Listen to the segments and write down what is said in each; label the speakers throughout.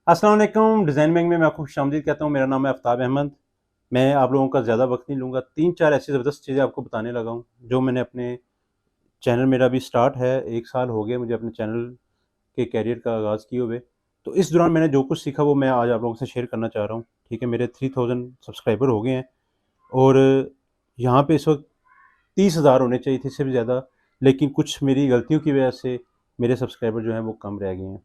Speaker 1: अस्सलाम वालेकुम। Design bank में मैं आपको खुशामदीद कहता हूँ। मेरा नाम है आफ्ताब अहमद। मैं आप लोगों का ज़्यादा वक्त नहीं लूँगा। 3-4 ऐसी ज़बरदस्त चीज़ें आपको बताने लगा हूँ जो मैंने अपने चैनल, मेरा अभी स्टार्ट है, 1 साल हो गया मुझे अपने चैनल के करियर का आगाज़ किए हुए। तो इस दौरान मैंने जो कुछ सीखा वो मैं आज आप लोगों से शेयर करना चाह रहा हूँ। ठीक है, मेरे 3000 सब्सक्राइबर हो गए हैं और यहाँ पे इस वक्त 30,000 होने चाहिए थे, इससे भी ज़्यादा, लेकिन कुछ मेरी गलतियों की वजह से मेरे सब्सक्राइबर जो हैं वो कम रह गए हैं।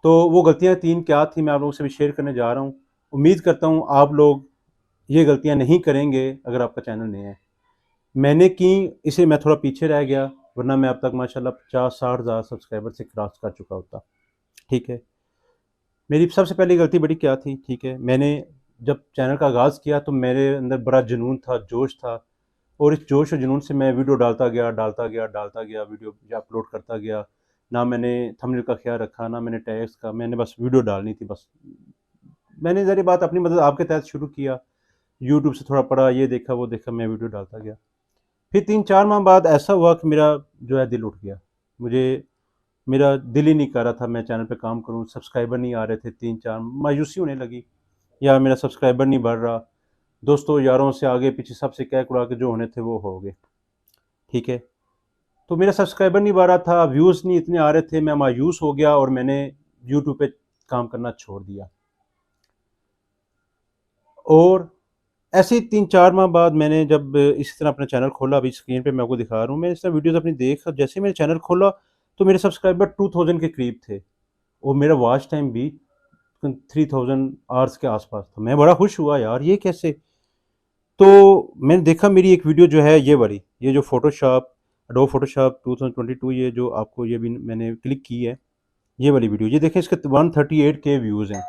Speaker 1: तो वो गलतियाँ 3 क्या थी, मैं आप लोगों से भी शेयर करने जा रहा हूँ। उम्मीद करता हूँ आप लोग ये गलतियाँ नहीं करेंगे अगर आपका चैनल नया है। मैंने की, इसलिए मैं थोड़ा पीछे रह गया, वरना मैं अब तक माशाल्लाह 50-60 हज़ार सब्सक्राइबर से क्रॉस कर चुका होता। ठीक है। मेरी सबसे पहली गलती बड़ी क्या थी, ठीक है, मैंने जब चैनल का आगाज़ किया तो मेरे अंदर बड़ा जुनून था, जोश था, और इस जोश और जुनून से मैं वीडियो डालता गया, वीडियो अपलोड करता गया। ना मैंने थंबनेल का ख्याल रखा, ना मैंने टैग्स का, मैंने बस वीडियो डालनी थी बस। मैंने ज़ाहिर बात अपनी मदद आपके तहत शुरू किया, यूट्यूब से थोड़ा पढ़ा, ये देखा, वो देखा, मैं वीडियो डालता गया। फिर 3-4 माह बाद ऐसा हुआ कि मेरा जो है दिल उठ गया। मुझे मेरा दिल ही नहीं कर रहा था मैं चैनल पे काम करूँ, सब्सक्राइबर नहीं आ रहे थे 3-4, मायूसी होने लगी, यार मेरा सब्सक्राइबर नहीं बढ़ रहा। दोस्तों यारों से आगे पीछे सबसे कह कुढ़ा के जो होने थे वो हो गए। ठीक है। तो मेरा सब्सक्राइबर नहीं बढ़ रहा था, व्यूज़ नहीं इतने आ रहे थे, मैं मायूस हो गया और मैंने यूट्यूब पे काम करना छोड़ दिया। और ऐसे ही 3-4 माह बाद मैंने जब इसी तरह अपना चैनल खोला, अभी स्क्रीन पे मैं आपको दिखा रहा हूँ, मैंने इस तरह वीडियोज़ अपनी देख, जैसे ही मैंने चैनल खोला तो मेरे सब्सक्राइबर 2000 के करीब थे और मेरा वॉच टाइम भी 3000 आवर्स के आसपास था। मैं बड़ा खुश हुआ, यार ये कैसे? तो मैंने देखा मेरी एक वीडियो जो है ये वाली, ये जो फ़ोटोशॉप, एडोब फ़ोटोशॉप 2022, ये जो आपको ये भी मैंने क्लिक की है, ये वाली वीडियो, ये देखें, इसके 138 के व्यूज़ हैं।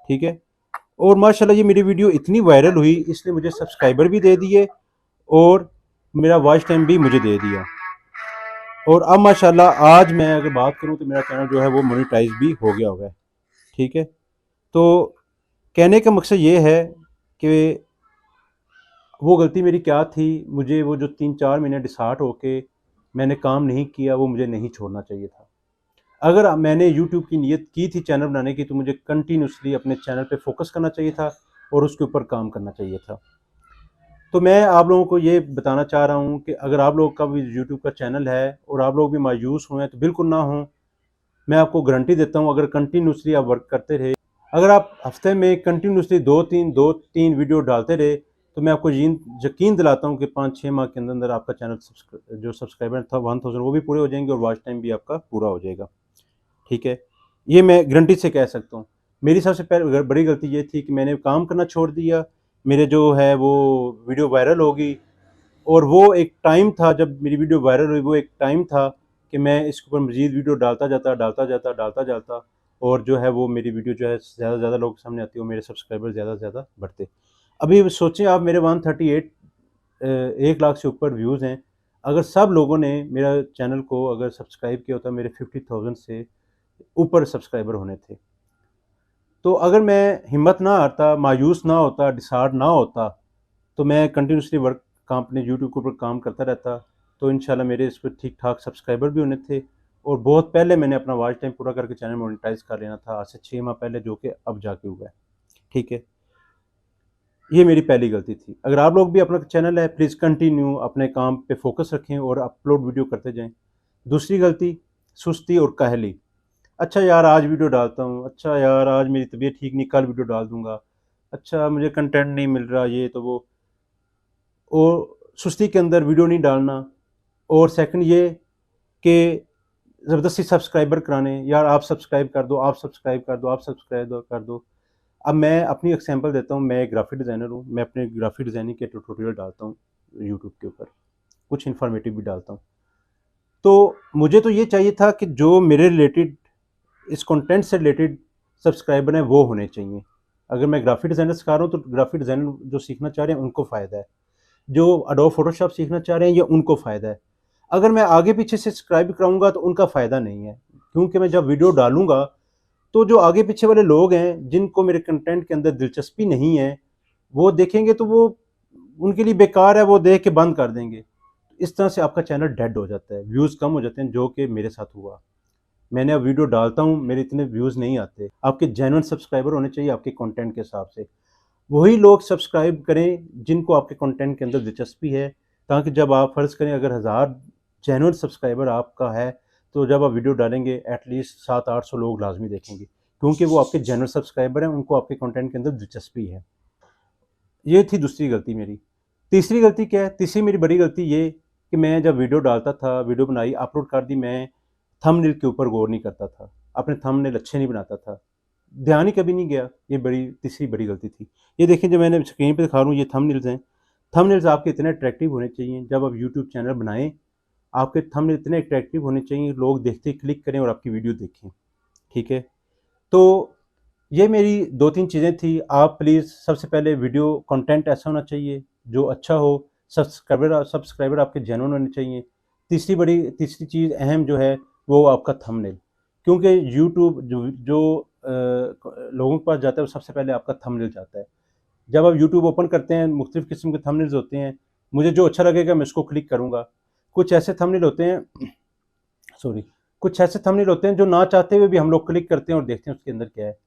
Speaker 1: ठीक है। और माशाल्लाह ये मेरी वीडियो इतनी वायरल हुई, इसने मुझे सब्सक्राइबर भी दे दिए और मेरा वॉच टाइम भी मुझे दे दिया। और अब माशाल्लाह आज मैं अगर बात करूं तो मेरा चैनल जो है वो मोनेटाइज भी हो गया हुआ है। ठीक है। तो कहने का मकसद ये है कि वो गलती मेरी क्या थी, मुझे वो जो 3-4 महीने डिसहार्ट होके मैंने काम नहीं किया, वो मुझे नहीं छोड़ना चाहिए था। अगर मैंने यूट्यूब की नीयत की थी चैनल बनाने की, तो मुझे कंटिन्यूसली अपने चैनल पे फोकस करना चाहिए था और उसके ऊपर काम करना चाहिए था। तो मैं आप लोगों को ये बताना चाह रहा हूँ कि अगर आप लोगों का भी यूट्यूब का चैनल है और आप लोग भी मायूस हुए हैं तो बिल्कुल ना हों। मैं आपको गारंटी देता हूँ, अगर कंटिन्यूसली आप वर्क करते रहे, अगर आप हफ्ते में कंटिन्यूसली 2-3 वीडियो डालते रहे, तो मैं आपको यकीन दिलाता हूँ कि 5-6 माह के अंदर अंदर आपका चैनल जो सब्सक्राइबर था 1000 वो भी पूरे हो जाएंगे और वॉच टाइम भी आपका पूरा हो जाएगा। ठीक है। ये मैं गारंटी से कह सकता हूँ। मेरी सबसे पहले बड़ी गलती ये थी कि मैंने काम करना छोड़ दिया। मेरे जो है वो वीडियो वायरल हो गई और वो एक टाइम था जब मेरी वीडियो वायरल हुई, वो एक टाइम था कि मैं इसके ऊपर मज़ीद वीडियो डालता जाता और जो है वो मेरी वीडियो जो है ज़्यादा से ज़्यादा लोगों के सामने आती है और मेरे सब्सक्राइबर ज़्यादा से ज़्यादा बढ़ते। अभी सोचें आप, मेरे 138 1 लाख से ऊपर व्यूज़ हैं। अगर सब लोगों ने मेरा चैनल को अगर सब्सक्राइब किया होता, मेरे 50,000 से ऊपर सब्सक्राइबर होने थे। तो अगर मैं हिम्मत ना हारता, मायूस ना होता, डिसहार्ट ना होता, तो मैं कंटिन्यूसली वर्क काम अपने यूट्यूब के ऊपर काम करता रहता, तो इंशाल्लाह मेरे इस पे ठीक-ठाक सब्सक्राइबर भी होने थे और बहुत पहले मैंने अपना वॉच टाइम पूरा करके चैनल मोनेटाइज़ कर लेना था, आज से 6 माह पहले, जो कि अब जाके हुआ है। ठीक है? ये मेरी पहली गलती थी। अगर आप लोग भी, अपना चैनल है, प्लीज़ कंटिन्यू अपने काम पे फ़ोकस रखें और अपलोड वीडियो करते जाएँ। दूसरी गलती, सुस्ती और काहली। अच्छा यार आज वीडियो डालता हूँ, अच्छा यार आज मेरी तबीयत ठीक नहीं, कल वीडियो डाल दूँगा। अच्छा मुझे कंटेंट नहीं मिल रहा, ये तो वो। और सुस्ती के अंदर वीडियो नहीं डालना। और सेकंड ये कि ज़बरदस्ती सब्सक्राइबर कराने, यार आप सब्सक्राइब कर दो, आप सब्सक्राइब कर दो, आप सब्सक्राइब कर दो। अब मैं अपनी एग्ज़ाम्पल देता हूँ, मैं एक ग्राफ़िक डिज़ाइनर हूँ, मैं अपने ग्राफ़िक डिज़ाइनिंग के ट्यूटोरियल डालता हूँ यूट्यूब के ऊपर, कुछ इन्फॉर्मेटिव भी डालता हूँ। तो मुझे तो ये चाहिए था कि जो मेरे रिलेटेड, इस कंटेंट से रिलेटेड सब्सक्राइबर हैं वो होने चाहिए। अगर मैं ग्राफ़िक डिज़ाइनर सिखा रहा हूँ तो ग्राफ़िक डिज़ाइनर जो सीखना चाह रहे हैं उनको फ़ायदा है। जो एडोब फ़ोटोशॉप सीखना चाह रहे हैं ये उनको फ़ायदा है। अगर मैं आगे पीछे से सब्सक्राइब कराऊँगा तो उनका फ़ायदा नहीं है। क्योंकि मैं जब वीडियो डालूँगा तो जो आगे पीछे वाले लोग हैं जिनको मेरे कंटेंट के अंदर दिलचस्पी नहीं है, वो देखेंगे तो वो उनके लिए बेकार है, वो देख के बंद कर देंगे। इस तरह से आपका चैनल डेड हो जाता है, व्यूज़ कम हो जाते हैं, जो कि मेरे साथ हुआ। मैंने अब वीडियो डालता हूँ, मेरे इतने व्यूज़ नहीं आते। आपके जेन्युइन सब्सक्राइबर होने चाहिए आपके कंटेंट के हिसाब से। वही लोग सब्सक्राइब करें जिनको आपके कंटेंट के अंदर दिलचस्पी है, ताकि जब आप फ़र्ज़ करें अगर 1000 जेन्युइन सब्सक्राइबर आपका है, तो जब आप वीडियो डालेंगे एटलीस्ट 700-800 लोग लाज़मी देखेंगे, क्योंकि वो आपके जेन्युइन सब्सक्राइबर हैं, उनको आपके कंटेंट के अंदर दिलचस्पी है। ये थी दूसरी गलती मेरी। तीसरी गलती क्या है? तीसरी मेरी बड़ी गलती ये कि मैं जब वीडियो डालता था, वीडियो बनाई, अपलोड कर दी, मैं थंबनेल के ऊपर गौर नहीं करता था। अपने थंबनेल अच्छे नहीं बनाता था। ध्यान ही कभी नहीं गया। ये बड़ी तीसरी बड़ी गलती थी। ये देखिए जो मैंने स्क्रीन पे दिखा रहा हूँ ये थंबनेल्स हैं। थंबनेल्स आपके इतने अट्रैक्टिव होने चाहिए जब आप यूट्यूब चैनल बनाएँ, आपके थंबनेल इतने अट्रैक्टिव होने चाहिए लोग देखते ही क्लिक करें और आपकी वीडियो देखें। ठीक है? तो ये मेरी 2-3 चीज़ें थी। आप प्लीज़ सबसे पहले वीडियो कंटेंट ऐसा होना चाहिए जो अच्छा हो, सब्सक्राइबर आपके जेन्युइन होने चाहिए। तीसरी चीज़ अहम जो है वो आपका थंबनेल, क्योंकि यूट्यूब जो लोगों के पास जाता है वो सबसे पहले आपका थंबनेल चाहता है। जब आप यूट्यूब ओपन करते हैं मुख्तलिफ़ किस्म के थंबनेल्स होते हैं, मुझे जो अच्छा लगेगा मैं उसको क्लिक करूँगा। कुछ ऐसे थंबनेल होते हैं सॉरी कुछ ऐसे थंबनेल होते हैं जो ना चाहते हुए भी हम लोग क्लिक करते हैं और देखते हैं उसके अंदर क्या है।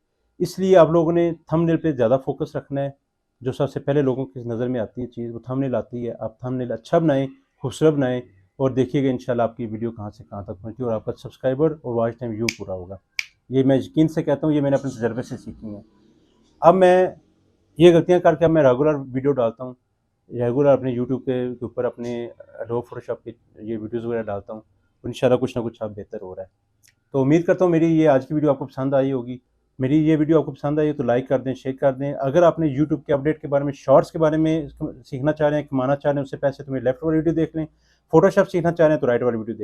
Speaker 1: इसलिए आप लोगों ने थंबनेल पे ज़्यादा फ़ोकस रखना है। जो सबसे पहले लोगों की नज़र में आती है चीज़ वो थंबनेल आती है। आप थंबनेल अच्छा बनाएँ, खूबसूरत बनाएँ और देखिएगा इंशाल्लाह आपकी वीडियो कहाँ से कहाँ तक पहुँची और आपका सब्सक्राइबर और वॉच टाइम व्यू पूरा होगा। ये मैं यकीन से कहता हूँ, ये मैंने अपने तजुर्बे से सीखी है। अब मैं ये गलतियाँ करके अब मैं रेगुलर वीडियो डालता हूँ। रेगुलर अपने यूट्यूब के ऊपर अपने एडोब फ़ोटोशॉप के ये वीडियोज़ वगैरह डालता हूँ। इंशाल्लाह कुछ ना कुछ अब बेहतर हो रहा है। तो उम्मीद करता हूँ मेरी ये आज की वीडियो आपको पसंद आई होगी। मेरी ये वीडियो आपको पसंद आई है तो लाइक कर दें, शेयर कर दें। अगर आपने यूट्यूब के अपडेट के बारे में, शॉर्ट्स के बारे में सीखना चाह रहे हैं, कमाना चाह रहे हैं उससे पैसे, तो मेरी लेफ्ट वाली वीडियो देख लें। फ़ोटोशॉप सीखना चाह रहे हैं तो राइट वाली वीडियो देख